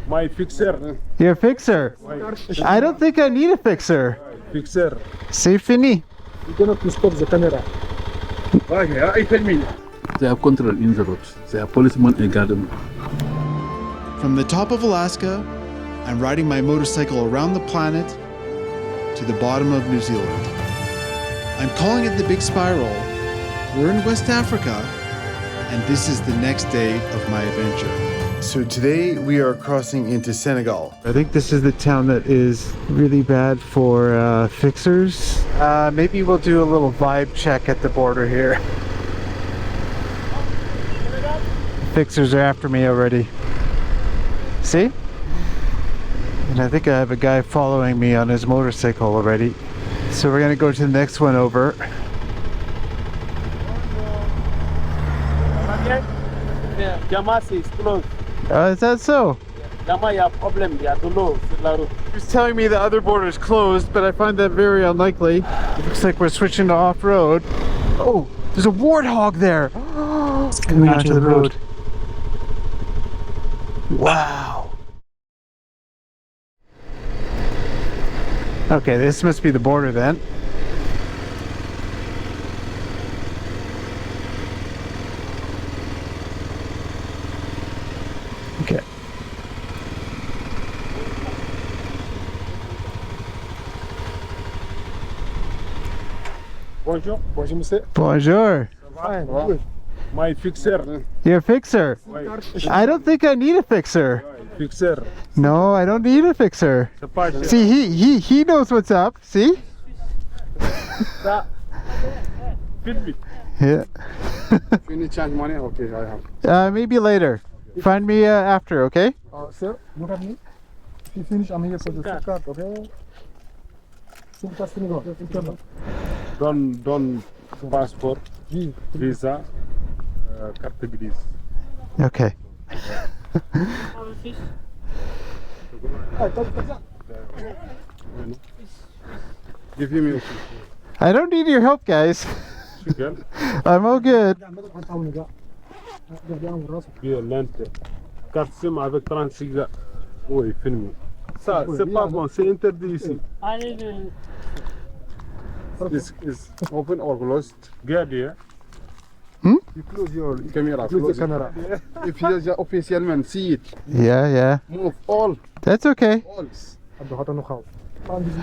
My fixer. You're a fixer. I don't think I need a fixer. Fixer. C'est fini. You cannot stop the camera. They have control in the road. They have policemen and guardsmen. From the top of Alaska, I'm riding my motorcycle around the planet to the bottom of New Zealand. I'm calling it the Big Spiral. We're in West Africa, and this is the next day of my adventure. So today we are crossing into Senegal. I think this is the town that is really bad for fixers. Maybe we'll do a little vibe check at the border here. Fixers are after me already. See? And I think I have a guy following me on his motorcycle already. So we're gonna go to the next one over. Jamasi is closed. Is that so? Jama, you have problem. You have to know. He's telling me the other border is closed, but I find that very unlikely. It looks like we're switching to off-road. Oh, there's a warthog there. It's coming onto the road. Wow. Okay, this must be the border then. Okay. Bonjour. Bonjour, monsieur. Bonjour. Fine. Good. My fixer. You're a fixer. I don't think I need a fixer. Fixer. No, I don't need a fixer. The part. See, he knows what's up. See? Film me. Yeah. You need change money? Okay, I have. Maybe later. Find me after, okay? Sir, look at me. If you finish, I'm here for the SIM card, okay? SIM card, Senegal. Don't passport, visa, carte grise. Okay. Give him your I don't need your help, guys. Sugar. I'm all good. Bien, lente. Carte SIM avec 36 gars. Oui, filmé. Ça, c'est pas bon, c'est interdit ici. This is open or closed. Regarde, hein. You close your camera. Close the camera. If you just officially see it, Yeah. move all. That's okay. All.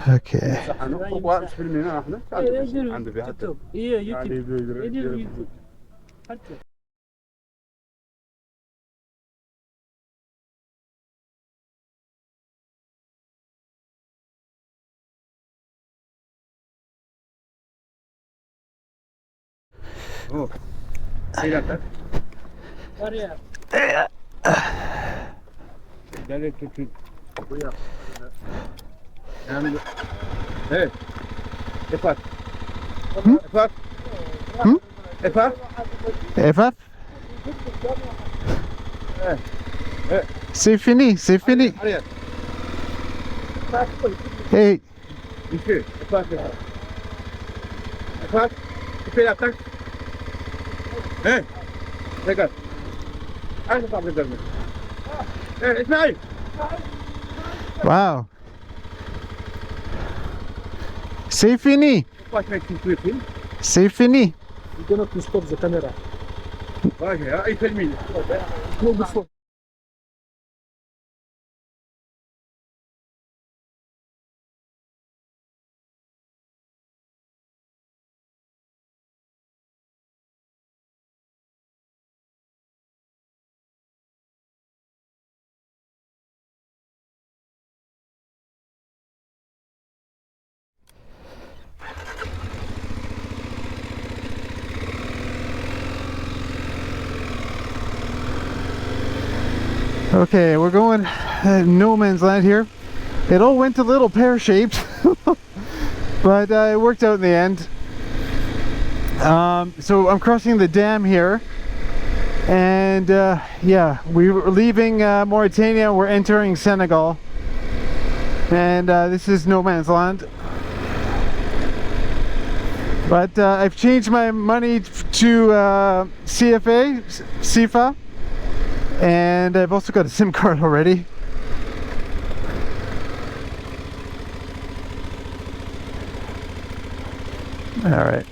Okay. Oh. See that? Hey, Efat. Efat. Efat. FF? C'est fini, c'est fini. Allez. Hey, Ici, Efat. Efat. Tu fais l'attaque. Hey, regarde. Ah, je parle de dormir. Hey, Ismaël. wow. C'est fini. Pourquoi tu m'as écrit? C'est fini. You cannot stop the camera. Ouais, il fait le mille. Okay, we're going no man's land here. It all went a little pear-shaped, but it worked out in the end. So I'm crossing the dam here, and yeah, we were leaving Mauritania, we're entering Senegal, and this is no man's land. But I've changed my money to CFA, and I've also got a SIM card already. Alright,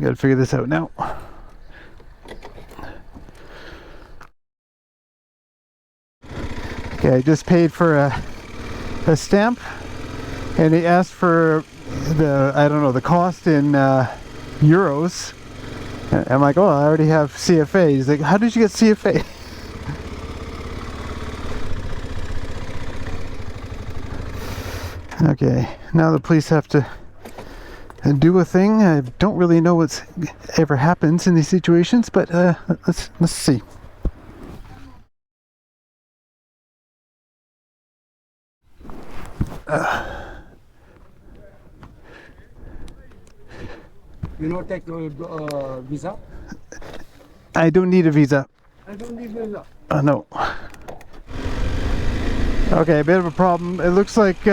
gotta figure this out now. Okay, I just paid for a stamp, and he asked for the, I don't know, the cost in euros. I'm like, oh, I already have CFA. He's like, how did you get CFA? Okay, now the police have to do a thing. I don't really know what's ever happens in these situations, but let's see. You know, take visa. I don't need a visa. I don't need visa. No. Okay, a bit of a problem. It looks like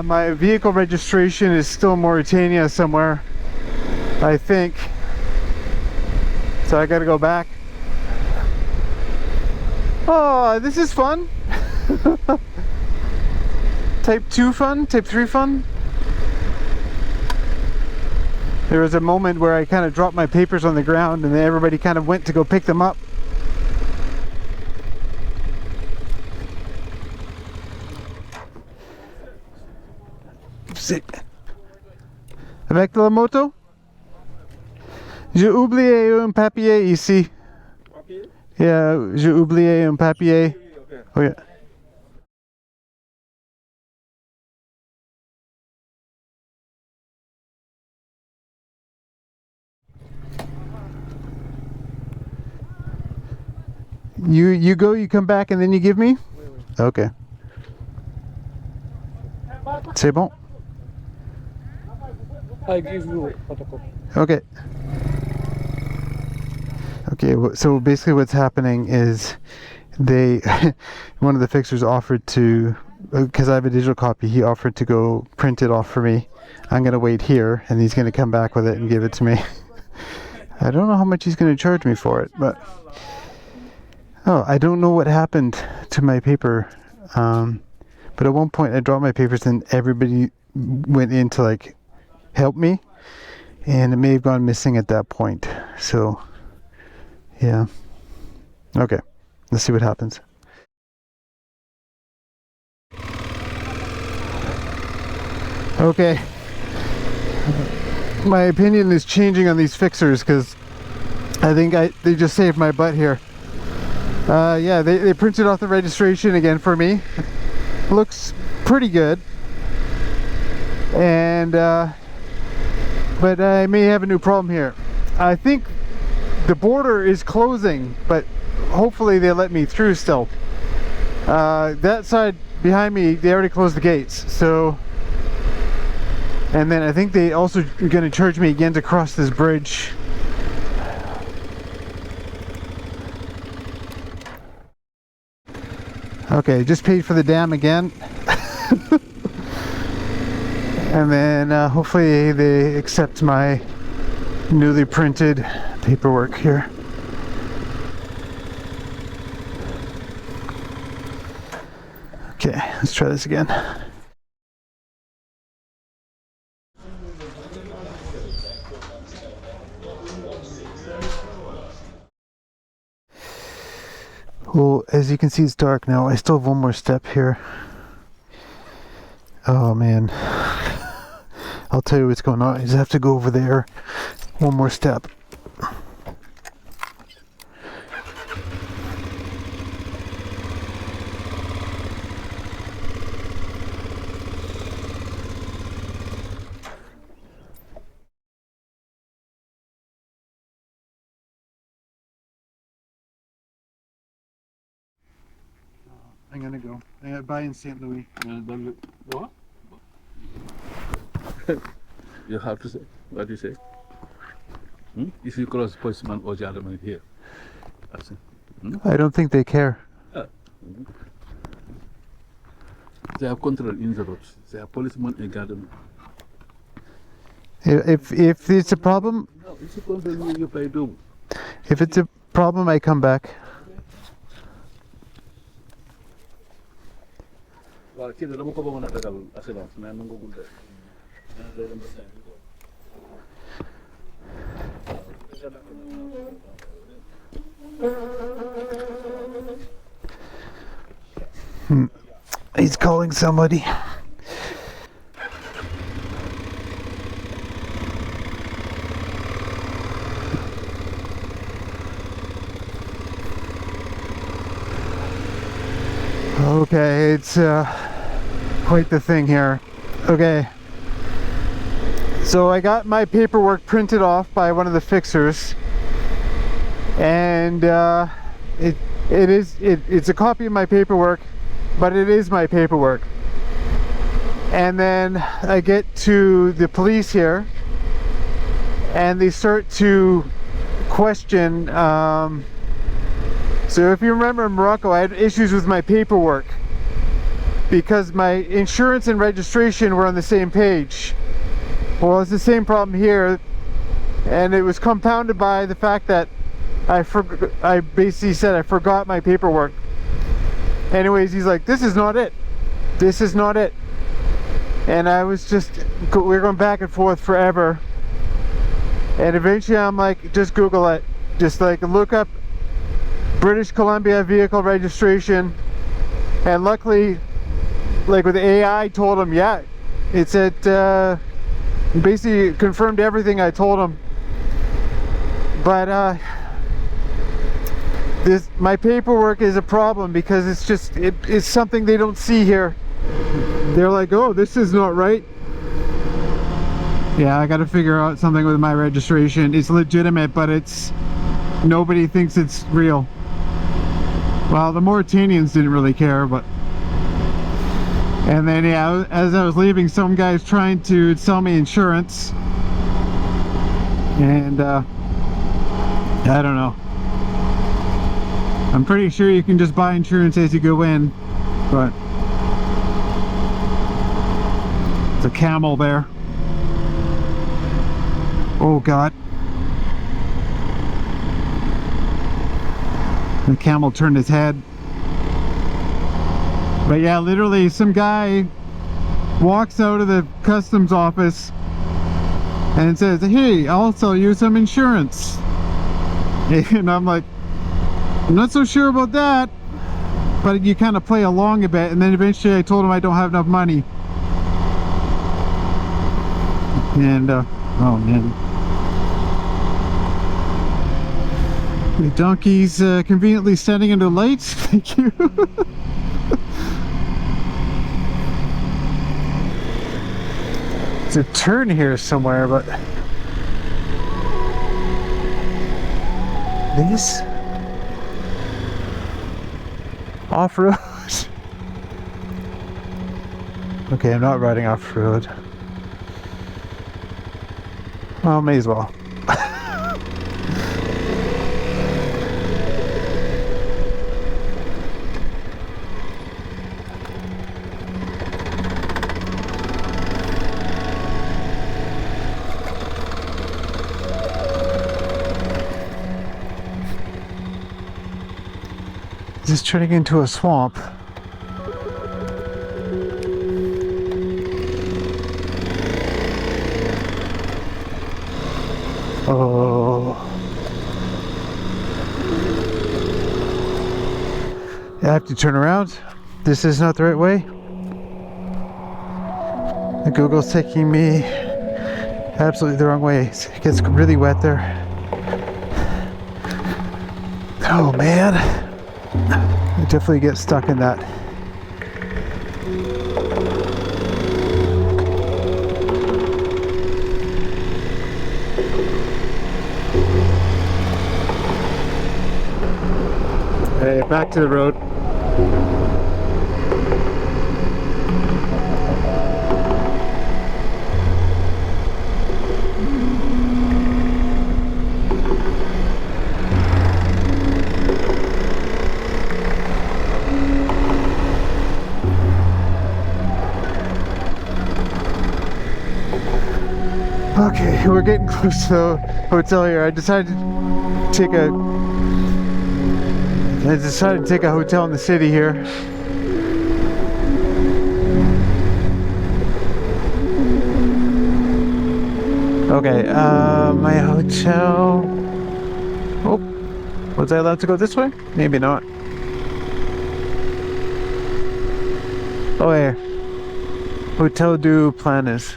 my vehicle registration is still Mauritania somewhere, I think. So I gotta go back. Oh, this is fun. Type 2 fun? Type 3 fun? There was a moment where I kind of dropped my papers on the ground and then everybody kind of went to go pick them up. Avec la moto? J'ai oublié un papier ici. Papier? Yeah, j'ai oublié un papier. Okay. Oh yeah. You go, you come back, and then you give me? Okay. C'est bon? I give you photocopy. Okay. Okay, so basically what's happening is they, one of the fixers offered to, because I have a digital copy, he offered to go print it off for me. I'm going to wait here, and he's going to come back with it and give it to me. I don't know how much he's going to charge me for it, but... Oh, I don't know what happened to my paper, but at one point I dropped my papers and everybody went in to like help me, and it may have gone missing at that point. So yeah, okay, let's see what happens. Okay, my opinion is changing on these fixers because I think they just saved my butt here. Yeah, they printed off the registration again for me. Looks pretty good. And but I may have a new problem here. I think the border is closing, but hopefully they let me through still. That side behind me, they already closed the gates. So, and then I think they also are going to charge me again to cross this bridge. Okay, just paid for the dam again. And then hopefully they accept my newly printed paperwork here. Okay, let's try this again. Well, as you can see, it's dark now. I still have one more step here. Oh man, I'll tell you what's going on. I just have to go over there. One more step. I'm gonna go. I gotta buy in St. Louis. What? You have to say what you say. If you cross policeman or gentleman here, I don't think they care. They have control in the roads. They have policemen and gentlemen. If it's a problem, No, it's a control you pay do. if it's a problem, I come back. Well, kid, I'm going to assurance. Man, I'm going to He's calling somebody. Okay, it's quite the thing here. Okay, so I got my paperwork printed off by one of the fixers, and it's a copy of my paperwork, but it is my paperwork. And then I get to the police here, and they start to question. So if you remember in Morocco, I had issues with my paperwork because my insurance and registration were on the same page. Well, it's the same problem here, and it was compounded by the fact that I basically said I forgot my paperwork. Anyways, he's like, this is not it. This is not it. And I was just, we were going back and forth forever. And eventually I'm like, just Google it. Just like look up British Columbia vehicle registration, and luckily, like with AI, told him, yeah, it said, basically confirmed everything I told him. But my paperwork is a problem because it's just, it's something they don't see here. They're like, oh, this is not right. Yeah, I got to figure out something with my registration. It's legitimate, but nobody thinks it's real. Well, the Mauritanians didn't really care, but... And then, yeah, as I was leaving, some guy's trying to sell me insurance. And, I don't know. I'm pretty sure you can just buy insurance as you go in, but... It's a camel there. Oh, God. The camel turned his head. But yeah, literally some guy walks out of the customs office and says, hey, I'll sell you some insurance. And I'm like, I'm not so sure about that. But you kind of play along a bit, and then eventually I told him I don't have enough money. And oh man, the donkey's conveniently standing under lights. Thank you. There's a turn here somewhere, but this off-road. Okay, I'm not riding off-road. Well, may as well. This is turning into a swamp. Oh. I have to turn around. This is not the right way. The Google's taking me absolutely the wrong way. It gets really wet there. Oh man. I definitely get stuck in that. Hey, back to the road. Okay, we're getting close to the hotel here. I decided to take a hotel in the city here. Okay, my hotel. Oh, was I allowed to go this way? Maybe not. Oh, yeah. Hotel du Planes.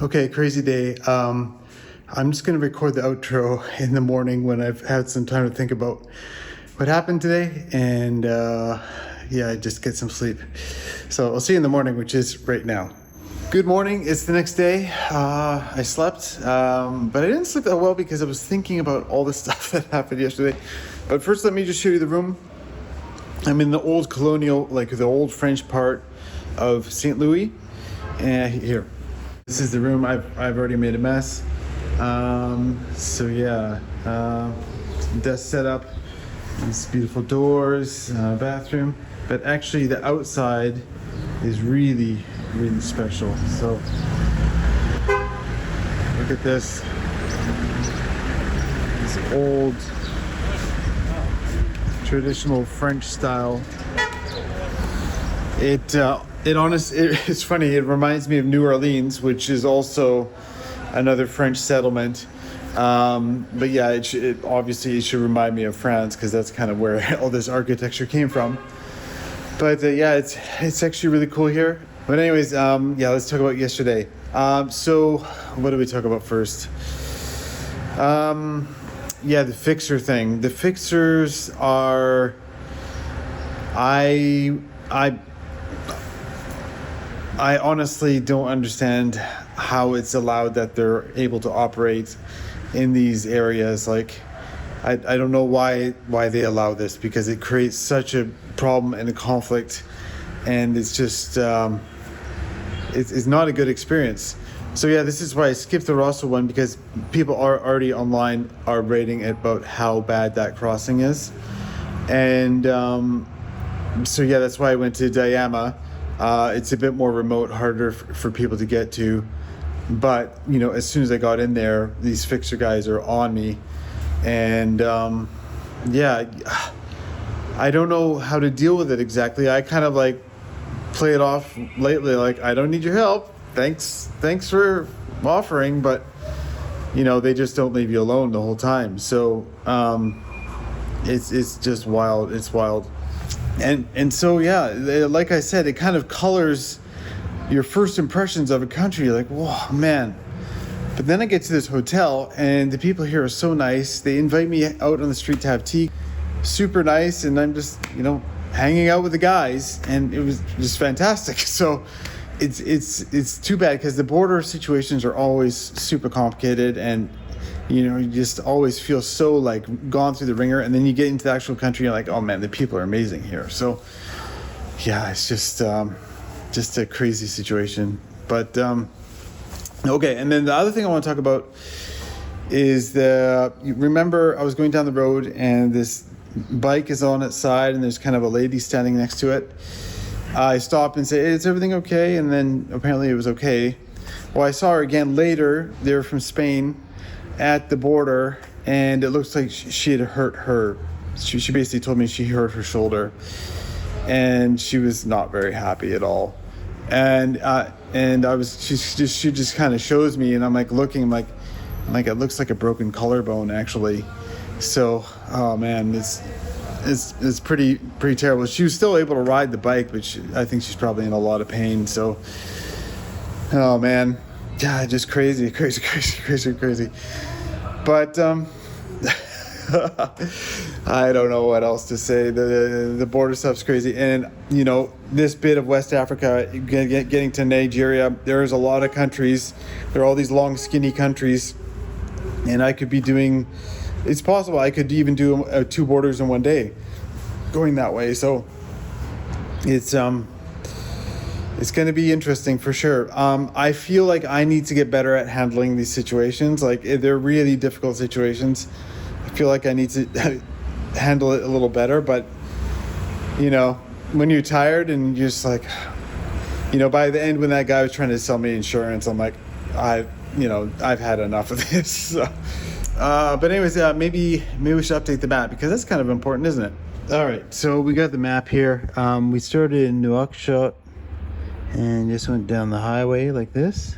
Okay, crazy day. I'm just gonna record the outro in the morning when I've had some time to think about what happened today, and yeah, just get some sleep. So I'll see you in the morning, which is right now. Good morning, it's the next day. I slept, but I didn't sleep that well because I was thinking about all the stuff that happened yesterday. But first, let me just show you the room. I'm in the old colonial, like the old French part of St. Louis. And here, this is the room. I've already made a mess. So yeah, desk set up, these beautiful doors, bathroom. But actually the outside is really, really special. So look at this. This old traditional French style. It's funny, it reminds me of New Orleans, which is also another French settlement. But yeah, obviously it should remind me of France because that's kind of where all this architecture came from. But yeah, it's actually really cool here. But anyways, yeah, let's talk about yesterday. So what did we talk about first? Yeah, the fixer thing. The fixers are, I honestly don't understand how it's allowed that they're able to operate in these areas. Like, I don't know why they allow this, because it creates such a problem and a conflict, and it's just it's not a good experience. So yeah, this is why I skipped the Rosso one, because people are already online are rating about how bad that crossing is. And so yeah, that's why I went to Diama. It's a bit more remote, harder for people to get to. But, you know, as soon as I got in there, these fixer guys are on me. And yeah, I don't know how to deal with it exactly. I kind of like play it off lately, like, I don't need your help. Thanks for offering, but you know, they just don't leave you alone the whole time. So it's just wild. It's wild. And so yeah, like I said, it kind of colors your first impressions of a country. You're like, whoa, man. But then I get to this hotel, and the people here are so nice. They invite me out on the street to have tea. Super nice, and I'm just, you know, hanging out with the guys, and it was just fantastic. So it's too bad, because the border situations are always super complicated, and you know, you just always feel so like gone through the ringer, and then you get into the actual country, you're like, oh man, the people are amazing here. So yeah, it's just a crazy situation. But okay, and then the other thing I want to talk about is you remember I was going down the road, and this bike is on its side, and there's kind of a lady standing next to it. I stop and say, hey, is everything okay? And then apparently it was okay. Well, I saw her again later. They were from Spain, at the border, and it looks like she had hurt her. She basically told me she hurt her shoulder, and she was not very happy at all. And she just kind of shows me, and I'm like looking, I'm like it looks like a broken collarbone actually. So, oh man, it's pretty terrible. She was still able to ride the bike, but I think she's probably in a lot of pain. So, oh man, yeah, just crazy. But I don't know what else to say. The border stuff's crazy, and you know, this bit of West Africa, getting to Nigeria, there's a lot of countries. There are all these long, skinny countries, and I could be doing. It's possible I could even do 2 borders in one day, going that way. So it's going to be interesting for sure. I feel like I need to get better at handling these situations. Like, they're really difficult situations. I feel like I need to handle it a little better. But you know, when you're tired and you're just like, you know, by the end, when that guy was trying to sell me insurance, I'm like, I've had enough of this. So. But anyways, maybe we should update the map, because that's kind of important, isn't it? All right, so we got the map here. We started in Nouakchott, and just went down the highway like this.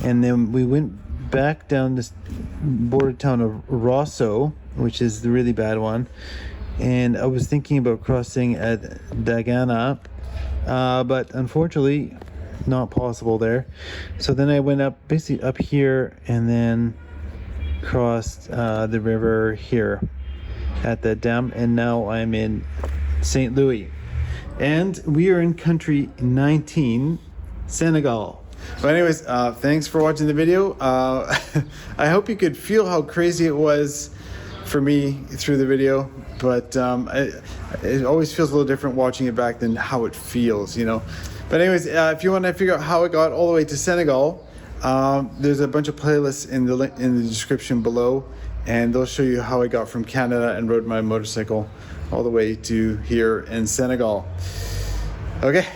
And then we went back down this border town of Rosso, which is the really bad one. And I was thinking about crossing at Dagana, but unfortunately not possible there. So then I went up, basically up here, and then crossed the river here at the dam, and now I'm in St. Louis. And we are in country 19, Senegal. But anyways, thanks for watching the video. I hope you could feel how crazy it was for me through the video, but it always feels a little different watching it back than how it feels, you know. But anyways, if you want to figure out how I got all the way to Senegal, there's a bunch of playlists in the description below, and they'll show you how I got from Canada and rode my motorcycle all the way to here in Senegal. Okay,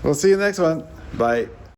we'll see you in the next one. Bye.